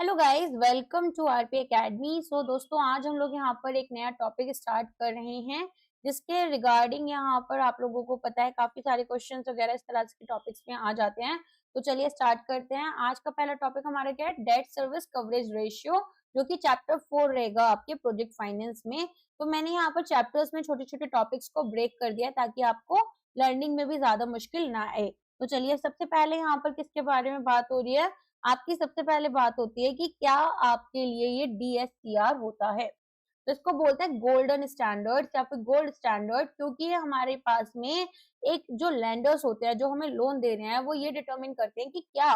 Hello guys, welcome to RP academy. So दोस्तों, आज हम लोग यहाँ पर एक नया टॉपिक स्टार्ट कर रहे हैं जिसके रिगार्डिंग यहाँ पर आप लोगों को पता है काफी सारे क्वेश्चंस वगैरह इस तरह के टॉपिक्स में आ जाते हैं। तो चलिए स्टार्ट करते हैं। आज का पहला टॉपिक हमारा क्या है? डेट सर्विस कवरेज रेशियो, जो कि चैप्टर 4 रहेगा आपके प्रोजेक्ट फाइनेंस में। तो मैंने यहाँ पर चैप्टर्स में छोटे छोटे टॉपिक्स को ब्रेक कर दिया ताकि आपको लर्निंग में भी ज्यादा मुश्किल ना आए। तो चलिए, सबसे पहले यहाँ पर किसके बारे में बात हो रही है? आपकी सबसे पहले बात होती है कि क्या आपके लिए ये डीएससीआर होता है। तो इसको बोलते हैं गोल्डन स्टैंडर्ड या फिर गोल्ड स्टैंडर्ड, क्योंकि ये हमारे पास में एक जो लैंडर्स होते हैं जो हमें लोन दे रहे हैं वो ये डिटरमिन करते हैं कि क्या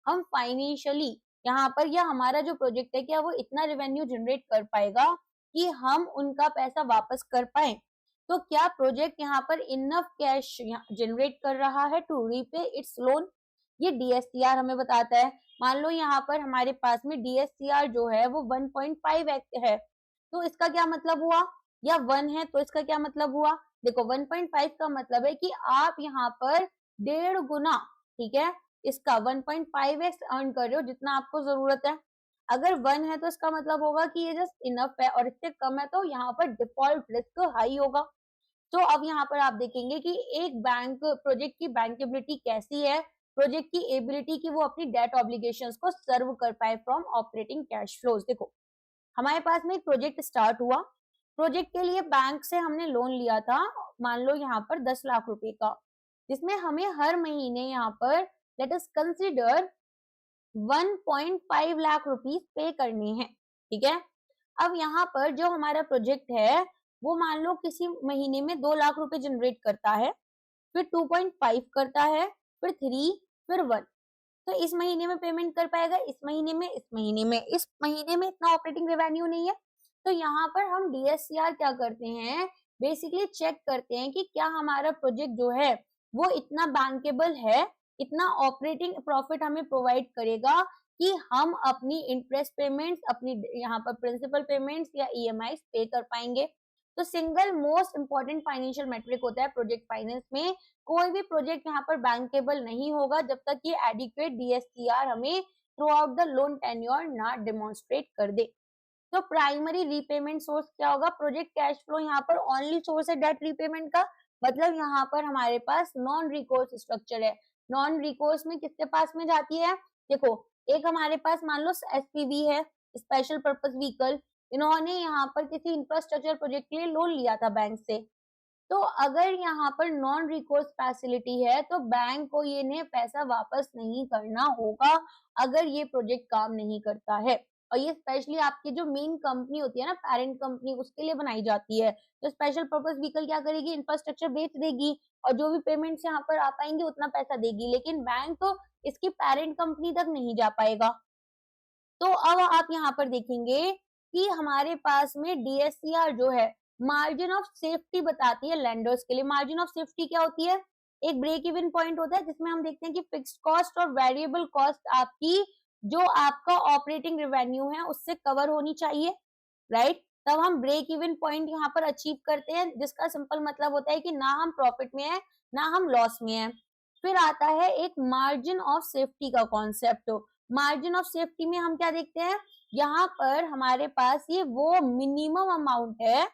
हम फाइनेंशियली यहाँ पर या हमारा जो प्रोजेक्ट है क्या वो इतना रेवेन्यू जनरेट कर पाएगा कि हम उनका पैसा वापस कर पाए। तो क्या प्रोजेक्ट यहाँ पर इनफ कैश जनरेट कर रहा है टू रीपे इट्स लोन, ये डीएससीआर हमें बताता है। मान लो यहाँ पर हमारे पास में डीएससीआर जो है वो 1.5x है, तो इसका क्या मतलब हुआ? या 1 है तो इसका क्या मतलब हुआ? देखो, 1.5 का मतलब है कि आप यहाँ पर 1.5 गुना, ठीक है, इसका 1.5x अर्न कर रहे हो जितना आपको जरूरत है। अगर 1 है तो इसका मतलब होगा कि ये जस्ट इनफ है, और इससे कम है तो यहाँ पर डिफॉल्ट रिस्क हाई होगा। तो अब यहाँ पर आप देखेंगे कि एक बैंक प्रोजेक्ट की बैंकेबिलिटी कैसी है, प्रोजेक्ट की एबिलिटी की वो अपनी डेट ऑब्लिगेशंस को सर्व कर पाए फ्रॉम ऑपरेटिंग कैश फ्लोज। देखो, हमारे पास में एक प्रोजेक्ट स्टार्ट हुआ, प्रोजेक्ट के लिए बैंक से हमने लोन लिया था, मान लो यहाँ पर 10 लाख रुपए का, जिसमें हमें हर महीने यहाँ पर let us consider 1.5 lakh rupees पे करने हैं, ठीक है। अब यहाँ पर जो हमारा प्रोजेक्ट है वो मान लो किसी महीने में 2 लाख रुपए जनरेट करता है, फिर 2.5 करता है, फिर 3, फिर 1। तो इस महीने में पेमेंट कर पाएगा, इस महीने में, इस महीने में, इस महीने में इतना ऑपरेटिंग रेवेन्यू नहीं है। तो यहाँ पर हम डीएससीआर क्या करते हैं, बेसिकली चेक करते हैं कि क्या हमारा प्रोजेक्ट जो है वो इतना बैंकेबल है, इतना ऑपरेटिंग प्रॉफिट हमें प्रोवाइड करेगा कि हम अपनी इंटरेस्ट पेमेंट्स, अपनी यहाँ पर प्रिंसिपल पेमेंट्स या ईएमआई पे कर पाएंगे। तो single most important financial metric होता है प्रोजेक्ट फाइनेंस में। कोई भी प्रोजेक्ट यहाँ पर बैंकेबल नहीं होगा जब तक ये एडिक्वेट डीएससीआर हमें through out the loan tenure ना डेमोन्स्ट्रेट कर दे। तो प्राइमरी रीपेमेंट सोर्स क्या होगा? प्रोजेक्ट कैश फ्लो यहाँ पर ओनली सोर्स है डेट रीपेमेंट का, मतलब यहाँ पर हमारे पास नॉन रिकोर्स स्ट्रक्चर है। नॉन रिकोर्स में किसके पास में जाती है? देखो, एक हमारे पास मान लो एसपीवी है, स्पेशल पर्पस व्हीकल, इन्होंने यहाँ पर किसी इंफ्रास्ट्रक्चर प्रोजेक्ट के लिए लोन लिया था बैंक से। तो अगर यहाँ पर नॉन रिकोर्स फैसिलिटी है तो बैंक को ये ने पैसा वापस नहीं करना होगा अगर ये प्रोजेक्ट काम नहीं करता है। और ये स्पेशली आपकी जो मेन कंपनी होती है ना, पेरेंट कंपनी, उसके लिए बनाई जाती है। तो स्पेशल पर्पस व्हीकल क्या करेगी? इंफ्रास्ट्रक्चर बेच देगी और जो भी पेमेंट्स यहाँ पर आ पाएंगे उतना पैसा देगी, लेकिन बैंक तो इसकी पेरेंट कंपनी तक नहीं जा पाएगा। तो अब आप यहाँ पर देखेंगे कि हमारे पास में डीएससीआर जो है मार्जिन ऑफ सेफ्टी बताती है लेंडर्स के लिए। मार्जिन ऑफ सेफ्टी क्या होती है? एक ब्रेक इवन पॉइंट होता है जिसमें हम देखते हैं कि फिक्स्ड कॉस्ट और वेरिएबल कॉस्ट आपकी जो आपका ऑपरेटिंग रेवेन्यू है उससे कवर होनी चाहिए, राइट। तब हम ब्रेक इवन पॉइंट यहाँ पर अचीव करते हैं, जिसका सिंपल मतलब होता है कि ना हम प्रॉफिट में है ना हम लॉस में है। फिर आता है एक मार्जिन ऑफ सेफ्टी का कॉन्सेप्ट। मार्जिन ऑफ सेफ्टी में हम क्या देखते हैं? यहाँ पर हमारे पास ये वो मिनिमम अमाउंट है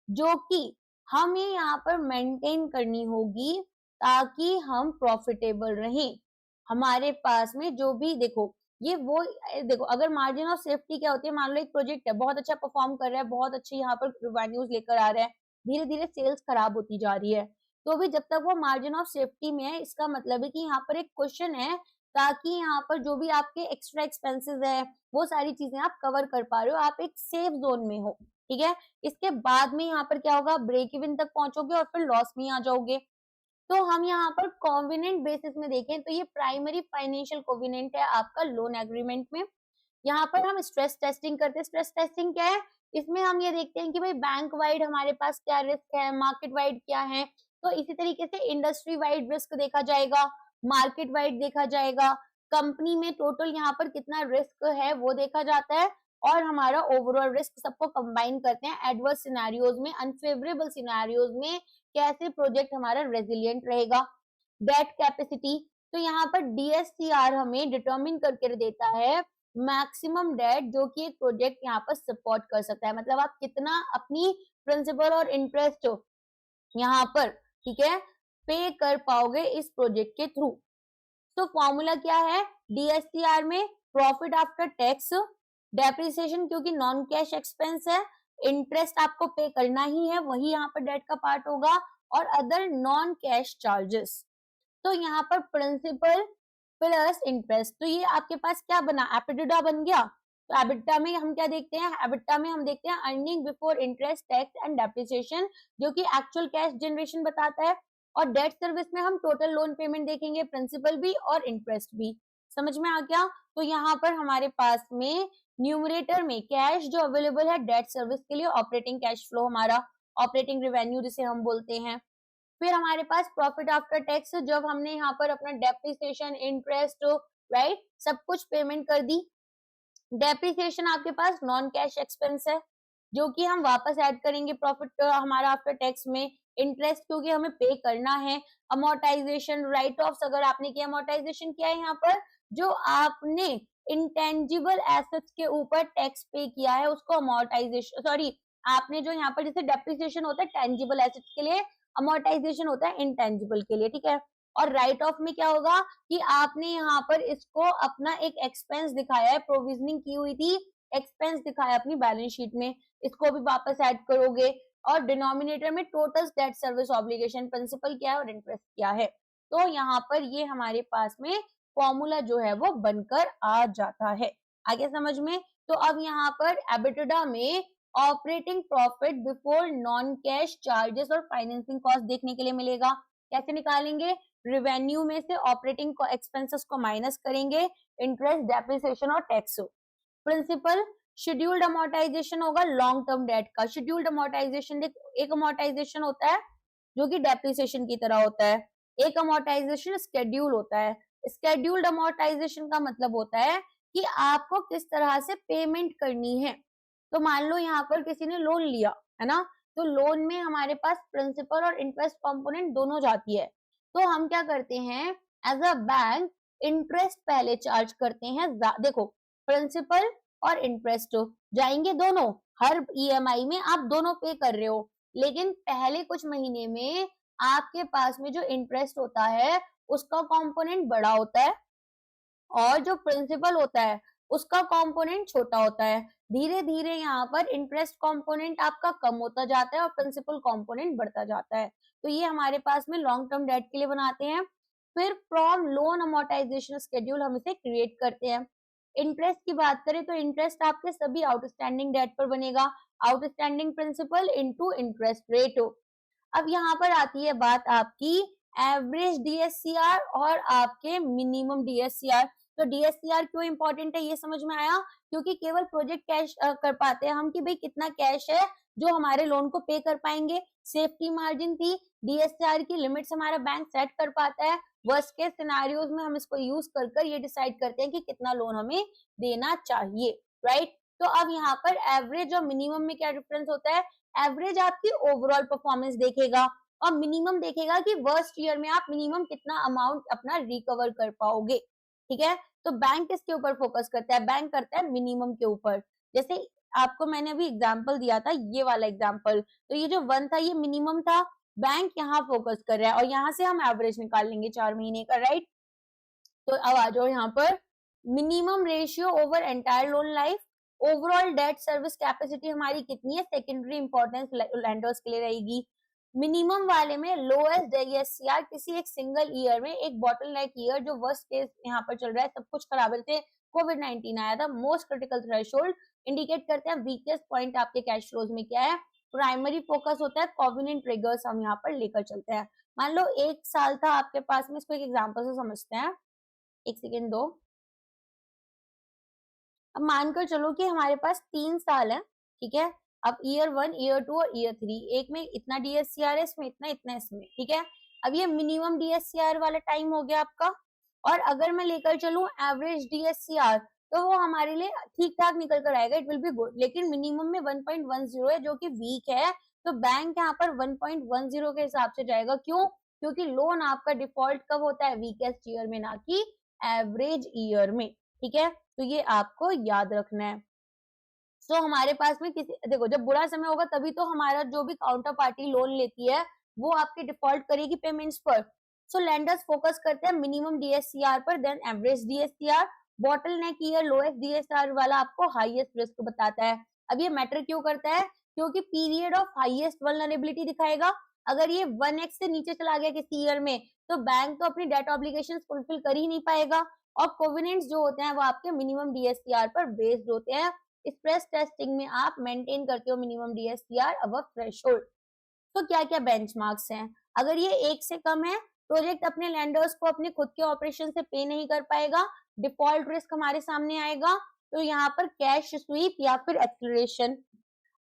जो कि हमें यहाँ पर मेंटेन करनी होगी ताकि हम प्रॉफिटेबल रहें। हमारे पास में जो भी देखो, ये वो देखो, अगर मार्जिन ऑफ सेफ्टी क्या होती है, मान लो एक प्रोजेक्ट है बहुत अच्छा परफॉर्म कर रहा है, बहुत अच्छे यहाँ पर रेवेन्यूज लेकर आ रहा है, धीरे धीरे सेल्स खराब होती जा रही है, तो भी जब तक वो मार्जिन ऑफ सेफ्टी में है, इसका मतलब है कि यहाँ पर एक क्वेश्चन है ताकि यहाँ पर जो भी आपके एक्स्ट्रा एक्सपेंसेस है वो सारी चीजें आप कवर कर पा रहे हो, आप एक सेफ जोन में हो, ठीक है। इसके बाद में यहाँ पर क्या होगा? ब्रेक इवन तक पहुंचोगे और फिर लॉस में आ जाओगे। तो हम यहाँ पर कोविनेंट बेसिस में देखें तो ये प्राइमरी फाइनेंशियल कोविनेंट है आपका लोन एग्रीमेंट में। यहाँ पर हम स्ट्रेस टेस्टिंग करते हैं। स्ट्रेस टेस्टिंग क्या है? इसमें हम ये देखते हैं कि भाई बैंक वाइड हमारे पास क्या रिस्क है, मार्केट वाइड क्या है। तो इसी तरीके से इंडस्ट्री वाइड रिस्क देखा जाएगा, मार्केट वाइड देखा जाएगा, कंपनी में टोटल यहाँ पर कितना रिस्क है वो देखा जाता है, और हमारा ओवरऑल रिस्क सबको कंबाइन करते हैं। एडवर्स सिनेरियोज में, अनफेवरेबल सिनेरियोज में कैसे प्रोजेक्ट हमारा रेजिलिएंट रहेगा। डेट कैपेसिटी, तो यहाँ पर डीएससीआर हमें डिटरमिन करके देता है मैक्सिमम डेट जो कि एक प्रोजेक्ट यहाँ पर सपोर्ट कर सकता है, मतलब आप कितना अपनी प्रिंसिपल और इंटरेस्ट यहाँ पर, ठीक है, पे कर पाओगे इस प्रोजेक्ट के थ्रू। तो फॉर्मूला क्या है, डीएससीआर में प्रॉफिट आफ्टर टैक्स, डेप्रिसिएशन क्योंकि नॉन कैश एक्सपेंस है, इंटरेस्ट आपको पे करना ही है, वही यहाँ पर डेट का पार्ट होगा, और अदर नॉन कैश चार्जेस। तो यहाँ पर प्रिंसिपल प्लस इंटरेस्ट, तो ये आपके पास क्या बना, एबिटा बन गया। तो एबिटा में हम क्या देखते हैं, एबिटा में हम देखते हैं earning before interest tax and depreciation, जो कि एक्चुअल कैश जनरेशन बताता है। और डेट सर्विस में हम टोटल लोन पेमेंट देखेंगे, प्रिंसिपल भी और इंटरेस्ट भी। समझ में आ गया। तो यहाँ पर हमारे पास में न्यूमरेटर में कैश जो अवेलेबल है डेट सर्विस के लिए, ऑपरेटिंग कैश फ्लो हमारा, ऑपरेटिंग रेवेन्यू जिसे हम बोलते हैं। फिर हमारे पास प्रॉफिट आफ्टर टैक्स, जब हमने यहाँ पर अपना डेप्रिसिएशन, इंटरेस्ट, राइट, सब कुछ पेमेंट कर दी। डेप्रिसिएशन आपके पास नॉन कैश एक्सपेंस है जो कि हम वापस ऐड करेंगे प्रॉफिट हमारा आफ्टर टैक्स में। इंटरेस्ट क्योंकि हमें पे करना है। अमोर्टाइजेशन, राइट ऑफ्स अगर आपने किया, अमोर्टाइजेशन क्या है यहाँ पर, जो आपने इंटेंजिबल एसेट्स के ऊपर टैक्स पे किया है उसको अमोर्टाइजेशन, सॉरी, आपने जो यहाँ पर जैसे डेप्रिसिएशन होता है टेंजिबल एसेट्स के लिए, अमोर्टाइजेशन होता है इंटेंजिबल के लिए, ठीक है। और राइट ऑफ में क्या होगा कि आपने यहाँ पर इसको अपना एक एक्सपेंस दिखाया है, प्रोविजनिंग की हुई थी, एक्सपेंस दिखाया अपनी बैलेंस शीट में, इसको भी वापस ऐड करोगे। और डिनोमिनेटर में total debt service obligation, principal क्या है और इंटरेस्ट क्या है। तो यहाँ पर ये हमारे पास में फॉर्मूला जो है वो बनकर आ जाता है। आगे समझ में। तो अब यहाँ पर एबिटा में operating profit before non cash charges और फाइनेंसिंग कॉस्ट देखने के लिए मिलेगा। कैसे निकालेंगे, रेवेन्यू में से ऑपरेटिंग एक्सपेंसेस को माइनस करेंगे, इंटरेस्ट, डेप्रिसिएशन और टैक्स। प्रिंसिपल, शेड्यूल्ड अमोर्टाइजेशन होगा लॉन्ग टर्म डेट का। शेड्यूल्ड अमोर्टाइजेशन, एक अमोर्टाइजेशन होता है जो कि डेप्रिसिएशन की तरह होता है, एक अमोर्टाइजेशन शेड्यूल होता है। शेड्यूल्ड अमोर्टाइजेशन का मतलब होता है कि आपको किस तरह से पेमेंट करनी है। तो मान लो यहाँ पर किसी ने लोन लिया है ना, तो लोन में हमारे पास प्रिंसिपल और इंटरेस्ट कंपोनेंट दोनों जाती है। तो हम क्या करते हैं, एज अ बैंक इंटरेस्ट पहले चार्ज करते हैं। देखो, प्रिंसिपल और इंटरेस्ट जाएंगे दोनों, हर ईएमआई में आप दोनों पे कर रहे हो, लेकिन पहले कुछ महीने में आपके पास में जो इंटरेस्ट होता है उसका कंपोनेंट बड़ा होता है और जो प्रिंसिपल होता है उसका कंपोनेंट छोटा होता है। धीरे धीरे यहाँ पर इंटरेस्ट कंपोनेंट आपका कम होता जाता है और प्रिंसिपल कंपोनेंट बढ़ता जाता है। तो ये हमारे पास में लॉन्ग टर्म डेट के लिए बनाते हैं। फिर फ्रॉम लोन अमोर्टाइजेशन शेड्यूल हम इसे क्रिएट करते हैं। इंटरेस्ट की बात करें तो इंटरेस्ट आपके सभी आउटस्टैंडिंग डेट पर बनेगा, outstanding principal into interest rate. अब यहाँ पर आती है बात आपकी एवरेज डीएससीआर और आपके मिनिमम डीएससीआर। तो डीएससीआर क्यों इंपॉर्टेंट है ये समझ में आया, क्योंकि केवल प्रोजेक्ट कैश कर पाते हैं हम कि भाई कितना कैश है जो हमारे लोन को पे कर पाएंगे। सेफ्टी मार्जिन थी, डीएससीआर की लिमिट्स हमारा बैंक सेट कर पाता है। वर्स्ट केस सिनेरियोज में हम इसको यूज कर ये डिसाइड करते हैं कि कितना लोन हमें देना चाहिए, राइट। तो अब यहाँ पर एवरेज और मिनिमम में क्या डिफरेंस होता है, एवरेज आपकी ओवरऑल परफॉर्मेंस देखेगा और मिनिमम देखेगा कि वर्स्ट ईयर में आप मिनिमम कितना अमाउंट अपना रिकवर कर पाओगे, ठीक है। तो बैंक किसके ऊपर फोकस करता है, बैंक करता है मिनिमम के ऊपर। जैसे आपको मैंने अभी एग्जांपल दिया था, ये वाला एग्जांपल, तो ये जो 1 था ये मिनिमम था, बैंक यहाँ फोकस कर रहा है और यहाँ से हम एवरेज निकाल लेंगे 4 महीने का, राइट। तो अब आ जाओ यहाँ पर minimum ratio over entire loan life. Overall debt service capacity हमारी कितनी है, सेकेंडरी इंपॉर्टेंस लेंडर्स के लिए रहेगी। मिनिमम वाले में लोएस्ट डीएससीआर किसी एक सिंगल ईयर में, एक बॉटलनेक ईयर जो वर्स्ट केस यहाँ पर चल रहा है, सब कुछ खराब थे, कोविड-19 आया था, मोस्ट क्रिटिकल थ्रेशोल्ड इंडिकेट करते हैं वीकेस्ट पॉइंट आपके कैश फ्लोज में क्या है। प्राइमरी फोकस होता है कॉवेनेंट ट्रिगर्स हम यहाँ पर लेकर चलते हैं। मान लो 1 साल था आपके पास में, इसको एक एग्जांपल से समझते हैं, एक सेकेंड दो। अब मानकर चलो कि हमारे पास 3 साल है, ठीक है। अब ईयर 1, ईयर 2 और ईयर 3, एक में इतना डीएससीआर है, इसमें इतना, इतना इसमें, ठीक है। अब ये मिनिमम डीएससीआर वाला टाइम हो गया आपका। और अगर मैं लेकर चलूं एवरेज डीएससीआर तो वो हमारे लिए ठीक ठाक निकल कर आएगा, इट विल बी गुड। लेकिन मिनिमम में 1.10 है जो कि वीक है, तो बैंक यहाँ पर 1.10 के हिसाब से जाएगा। क्यों, क्योंकि लोन आपका डिफॉल्ट कब होता है, वीकेस्ट ईयर में, ना कि एवरेज ईयर में, ठीक है। तो ये आपको याद रखना है। सो हमारे पास में किसी देखो जब बुरा समय होगा तभी तो हमारा जो भी काउंटर पार्टी लोन लेती है वो आपके डिफॉल्ट करेगी पेमेंट्स पर। सो लेंडर्स फोकस करते हैं मिनिमम डीएससीआर पर, then average DSCR. Bottleneck year lowest DSCR वाला आपको हाईएस्ट रिस्क बताता है। अब ये मैटर क्यों करता है? क्योंकि पीरियड ऑफ हाईएस्ट वल्नरेबिलिटी दिखाएगा। अगर ये 1x से नीचे चला गया किसी ईयर में तो बैंक तो अपनी डेट ऑब्लिगेशन फुलफिल कर ही नहीं पाएगा। और कोवेनेंट्स जो होते हैं वो आपके मिनिमम डीएससीआर पर बेस्ड होते हैं। स्ट्रेस टेस्टिंग में आप मेंटेन करते हो मिनिमम डीएससीआर अबव थ्रेशोल्ड। तो क्या क्या बेंचमार्क्स हैं? अगर ये 1 से कम है, प्रोजेक्ट अपने लैंडर्स को अपने खुद के ऑपरेशन से पे नहीं कर पाएगा, डिफॉल्ट रिस्क हमारे सामने आएगा। तो यहाँ पर कैश स्वीप या फिर एक्सलरेशन।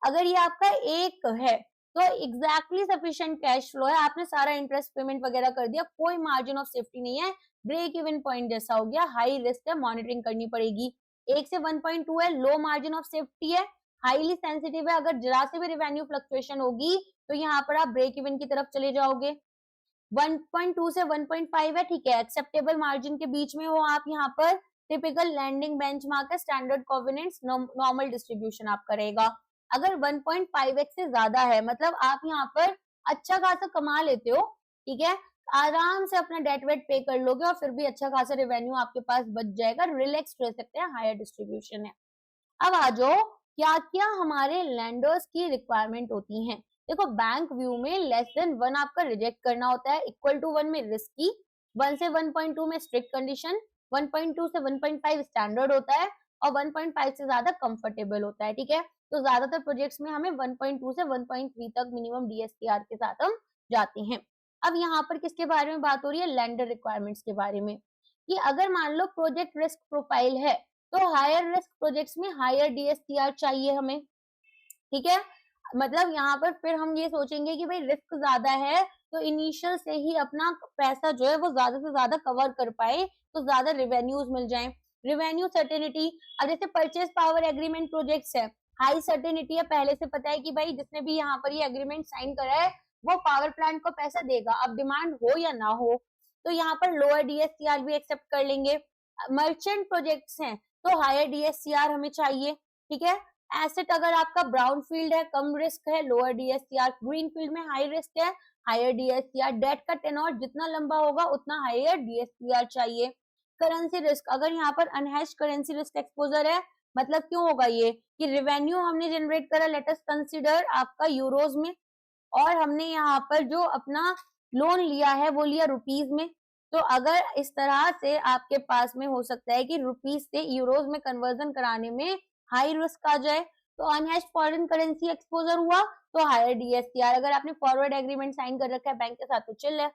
अगर ये आपका 1 है तो एग्जैक्टली सफिशिएंट कैश फ्लो है, आपने सारा इंटरेस्ट पेमेंट वगैरह कर दिया, कोई मार्जिन ऑफ सेफ्टी नहीं है, ब्रेक इवन पॉइंट जैसा हो गया, हाई रिस्क है, मॉनिटरिंग करनी पड़ेगी। 1 से 1.2 है, लो मार्जिन ऑफ सेफ्टी है, हाईली सेंसिटिव है, अगर जरा से भी रेवेन्यू फ्लक्चुएशन होगी तो यहाँ पर आप ब्रेक इवन की तरफ चले जाओगे। 1.2 से 1.5 है, ठीक है, एक्सेप्टेबल मार्जिन के बीच में हो आप यहाँ पर। टिपिकल लैंडिंग बेंचमार्क है, स्टैंडर्ड कोवेनेंट्स, नॉर्मल डिस्ट्रीब्यूशन आपका रहेगा। अगर 1.5x से ज्यादा है मतलब आप यहाँ पर अच्छा खासा कमा लेते हो, ठीक है, आराम से अपना डेट वेट पे कर लोगे और फिर भी अच्छा खासा रेवेन्यू आपके पास बच जाएगा, रिलैक्स रह सकते हैं, हायर डिस्ट्रीब्यूशन है। अब आ जाओ क्या क्या हमारे लैंडर्स की रिक्वायरमेंट होती हैं। देखो बैंक व्यू में लेस देन 1 आपका रिजेक्ट करना होता है, इक्वल टू 1 में रिस्की, 1 से 1.2 में स्ट्रिक्ट कंडीशन, 1.2 से 1.5 स्टैंडर्ड होता है और 1.5 से ज्यादा कंफर्टेबल होता है, ठीक है। तो ज्यादातर प्रोजेक्ट्स में हमें 1.2 से 1.3 तक मिनिमम डीएससीआर के साथ हम जाते हैं। अब यहाँ पर किसके बारे में बात हो रही है? लैंडर रिक्वायरमेंट्स के बारे में, कि अगर मान लो प्रोजेक्ट रिस्क प्रोफाइल है तो हायर रिस्क प्रोजेक्ट्स में हायर डीएससीआर चाहिए हमें, ठीक है। मतलब यहाँ पर फिर हम ये सोचेंगे कि भाई रिस्क ज्यादा है तो इनिशियल से ही अपना पैसा जो है वो ज्यादा से ज्यादा कवर कर पाए तो ज्यादा रिवेन्यूज मिल जाए। रिवेन्यू सर्टेनिटी, अब जैसे परचेज पावर एग्रीमेंट प्रोजेक्ट्स है, हाई सर्टेनिटी है, पहले से पता है कि भाई जिसने भी यहाँ पर ये एग्रीमेंट साइन करा है वो पावर प्लांट को पैसा देगा, अब डिमांड हो या ना हो। तो यहाँ पर लोअर डीएससीआर भी एक्सेप्ट कर लेंगे। मर्चेंट प्रोजेक्ट्स हैं तो हायर डीएससीआर हमें चाहिए, ठीक है। एसेट अगर आपका ब्राउन फील्ड है, कम रिस्क है, लोअर डीएससीआर, ग्रीन फील्ड में हाई रिस्क है, हायर डीएससीआर, डेट का टेन्योर जितना लंबा होगा उतना हायर डीएससीआर चाहिए। करेंसी रिस्क, अगर यहाँ पर अनहेज्ड करेंसी रिस्क एक्सपोजर है, मतलब क्यों होगा ये कि रेवेन्यू हमने जनरेट करा, लेट अस कंसीडर आपका यूरोज में, और हमने यहाँ पर जो अपना लोन लिया है वो लिया रुपीज में। तो अगर इस तरह से आपके पास में हो सकता है कि रुपीज से यूरोज में कन्वर्जन कराने में हाई रिस्क आ जाए, तो अनहेज्ड फॉरेन करेंसी एक्सपोजर हुआ तो हायर डीएससीआर। अगर आपने फॉरवर्ड एग्रीमेंट साइन कर रखा है बैंक के साथ तो चिल है।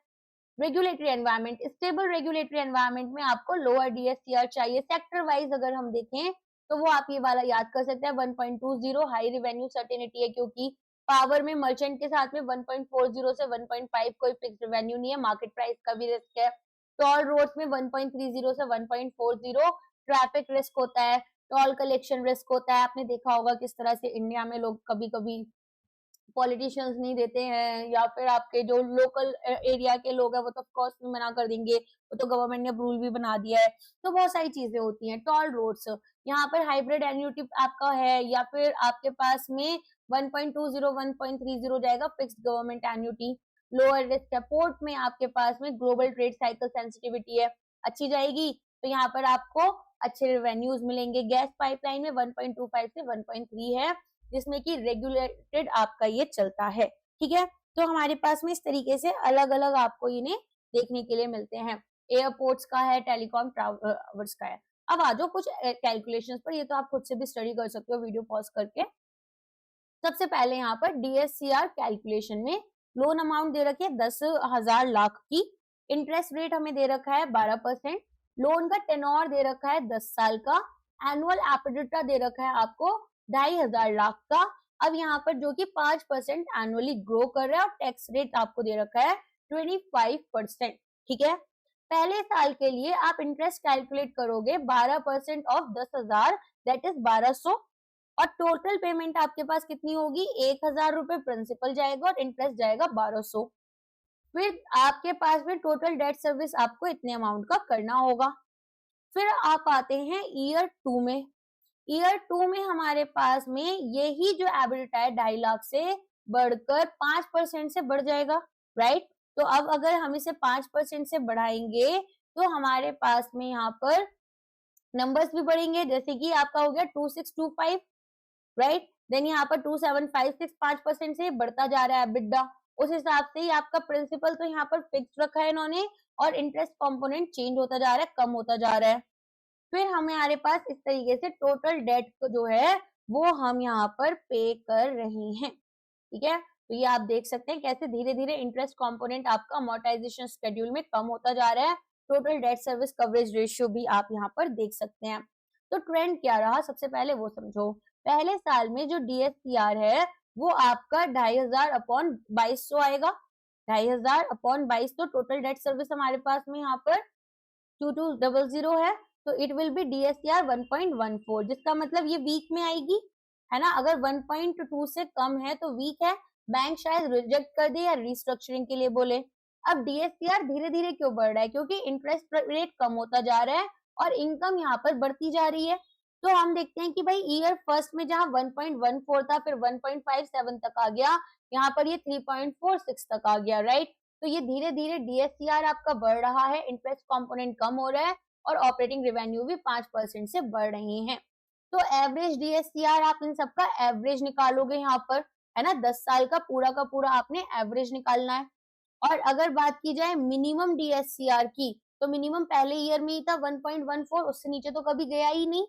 Regulatory environment, stable regulatory environment में आपको लोअर डीएससीआर चाहिए। सेक्टर वाइज अगर हम देखें तो वो आप ये वाला याद कर सकते हैं, 1.20 हाई रेवेन्यू सर्टेनिटी है, क्योंकि पावर में मर्चेंट के साथ में 1.40 से 1.5 कोई फिक्स रेवेन्यू नहीं है, मार्केट प्राइस का भी रिस्क है। टोल रोड्स में 1.30 से 1.40 ट्रैफिक रिस्क होता है, टोल कलेक्शन रिस्क होता है। आपने देखा होगा किस तरह से इंडिया में लोग कभी कभी पॉलिटिशियंस नहीं देते हैं, या फिर आपके जो लोकल एरिया के लोग हैं वो तो ऑफकोर्स में मना कर देंगे, वो तो गवर्नमेंट ने रूल भी बना दिया है। तो बहुत सारी चीजें होती हैं। टोल रोड्स, यहाँ पर हाइब्रिड एन्युटी आपका है, या फिर आपके पास में 1.20 1.30 जाएगा fixed government annuity, lower risk है। पोर्ट में आपके पास में ग्लोबल ट्रेड साइकिल सेंसिटिविटी है, अच्छी जाएगी, तो यहाँ पर आपको अच्छे रेवेन्यूज मिलेंगे। गैस पाइपलाइन में 1.25 से 1.3 है, जिसमें कि रेगुलेटेड आपका ये चलता है, ठीक है। तो हमारे पास में इस तरीके से अलग अलग आपको इन्हें देखने के लिए मिलते हैं। एयरपोर्ट्स का है, टेलीकॉम टावर्स का है। अब आ जाओ कुछ कैलकुलेशंस पर, ये तो आप खुद से भी स्टडी कर सकते हो वीडियो पॉज करके। सबसे पहले यहाँ पर डीएससीआर कैलकुलेशन में लोन अमाउंट दे रखी है 10,000 लाख की, इंटरेस्ट रेट हमें दे रखा है 12%, लोन का टेनोर दे रखा है 10 साल का, एनुअल एपिडिटा दे रखा है आपको 2,500 लाख का। अब यहाँ पर जो कि 5% एनुअली ग्रो कर रहा है, और टैक्स रेट आपको दे रखा है 25%, ठीक है। पहले साल के लिए आप इंटरेस्ट कैलकुलेट करोगे 12% ऑफ 10,000, दैट इज 1200, और टोटल पेमेंट आपके पास कितनी होगी? 1,000 रुपए प्रिंसिपल जाएगा और इंटरेस्ट जाएगा 1200। फिर आपके पास में टोटल डेट सर्विस आपको इतने अमाउंट का करना होगा। फिर आप आते हैं ईयर 2 में। ईयर 2 में हमारे पास में यही जो एबिलिटी है 2.5 लाख से बढ़कर 5% से बढ़ जाएगा, राइट? तो अब अगर हम इसे 5% से बढ़ाएंगे तो हमारे पास में यहाँ पर नंबर्स भी बढ़ेंगे, जैसे कि आपका हो गया 2625, राइट? देन यहाँ पर 2756, 5% से बढ़ता जा रहा है एबिटडा। उस हिसाब से ही आपका प्रिंसिपल तो यहाँ पर फिक्स रखा है इन्होंने, और इंटरेस्ट कंपोनेंट चेंज होता जा रहा है, कम होता जा रहा है। फिर हमारे पास इस तरीके से टोटल डेट जो है वो हम यहाँ पर पे कर रहे हैं, ठीक है? तो ये आप देख सकते हैं कैसे धीरे धीरे इंटरेस्ट कंपोनेंट आपका अमोर्टाइजेशन शेड्यूल में कम होता जा रहा है। Total debt service coverage ratio भी आप यहाँ पर देख सकते हैं। तो ट्रेंड क्या रहा, सबसे पहले वो समझो। पहले साल में जो DSCR है वो आपका 2500 अपॉन 2200 आएगा। 2500 अपॉन 22, तो टोटल डेट सर्विस हमारे पास में यहाँ पर 2200 है, तो इट विल बी DSCR 1.14, जिसका मतलब ये वीक में आएगी, है ना? अगर 1.2 से कम है तो वीक है, बैंक शायद रिजेक्ट कर दे या रिस्ट्रक्चरिंग के लिए बोले। अब DSCR धीरे धीरे क्यों बढ़ रहा है? क्योंकि इंटरेस्ट रेट कम होता जा रहा है और इनकम यहाँ पर बढ़ती जा रही है। तो हम देखते हैं कि भाई ईयर फर्स्ट में जहां 1.14 था, फिर 1.57 तक आ गया, यहाँ पर ये 3.46 तक आ गया, राइट? तो ये धीरे धीरे DSCR आपका बढ़ रहा है, इंटरेस्ट कंपोनेंट कम हो रहा है और ऑपरेटिंग रेवेन्यू भी 5% से बढ़ रहे हैं। तो एवरेज DSCR आप इन सबका एवरेज निकालोगे यहाँ पर, है ना? 10 साल का पूरा आपने एवरेज निकालना है। और अगर बात की जाए मिनिमम DSCR की, तो मिनिमम पहले ईयर में ही था 1.14, उससे नीचे तो कभी गया ही नहीं।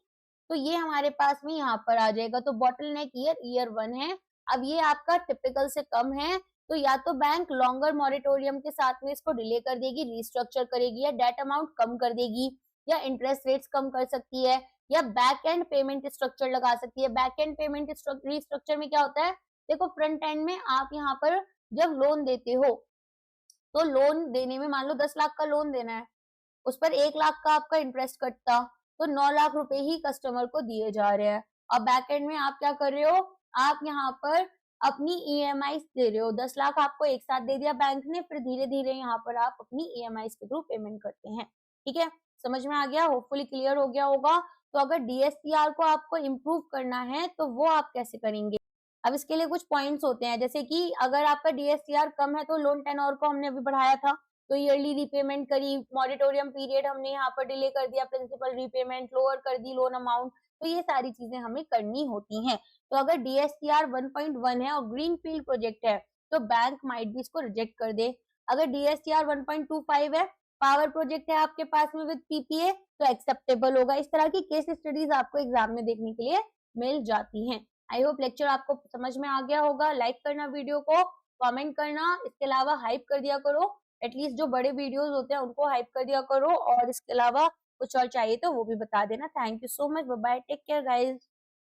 तो ये हमारे पास में यहाँ पर आ जाएगा। तो बॉटलनेक ईयर 1 है। अब ये आपका टिपिकल से कम है, तो या तो बैंक लॉन्गर मॉरिटोरियम के साथ में इसको डिले कर देगी, रिस्ट्रक्चर करेगी, या डेट अमाउंट कम कर देगी, या इंटरेस्ट रेट्स कम कर सकती है, या बैक एंड पेमेंट स्ट्रक्चर लगा सकती है। बैक एंड पेमेंट रिस्ट्रक्चर में क्या होता है? देखो, फ्रंट एंड में आप यहाँ पर जब लोन देते हो, तो लोन देने में मान लो 10 लाख का लोन देना है, उस पर 1 लाख का आपका इंटरेस्ट कटता, तो 9 लाख रुपए ही कस्टमर को दिए जा रहे हैं। और बैक एंड में आप क्या कर रहे हो? आप यहाँ पर अपनी EMI दे रहे हो। 10 लाख आपको एक साथ दे दिया बैंक ने, फिर धीरे धीरे यहाँ पर आप अपनी EMI के थ्रू पेमेंट करते हैं, ठीक है? समझ में आ गया? होपफुली क्लियर हो गया होगा। तो अगर DSCR को आपको इम्प्रूव करना है तो वो आप कैसे करेंगे? अब इसके लिए कुछ पॉइंट्स होते हैं, जैसे कि अगर आपका DSCR कम है तो लोन टेन्योर को हमने अभी बढ़ाया था, तो ईयरली रीपेमेंट करी, मॉरिटोरियम पीरियड हमने यहाँ पर डिले कर दिया, प्रिंसिपल रीपेमेंट लोअर कर दी, लोन अमाउंट, तो ये सारी चीजें हमें करनी होती हैं। तो अगर DSCR 1.1 है और ग्रीन फील्ड प्रोजेक्ट है तो बैंक माइट भी इसको रिजेक्ट कर दे। अगर DSCR 1.25 है, पावर प्रोजेक्ट है आपके पास में विद PPA, तो एक्सेप्टेबल होगा। इस तरह की केस स्टडीज आपको एग्जाम में देखने के लिए मिल जाती हैं। आई होप लेक्चर आपको समझ में आ गया होगा। लाइक करना वीडियो को, कमेंट करना, इसके अलावा हाइप कर दिया करो। एटलीस्ट जो बड़े वीडियोस होते हैं उनको हाइप कर दिया करो, और इसके अलावा कुछ और चाहिए तो वो भी बता देना। Thank you so much, bye bye, take care guys.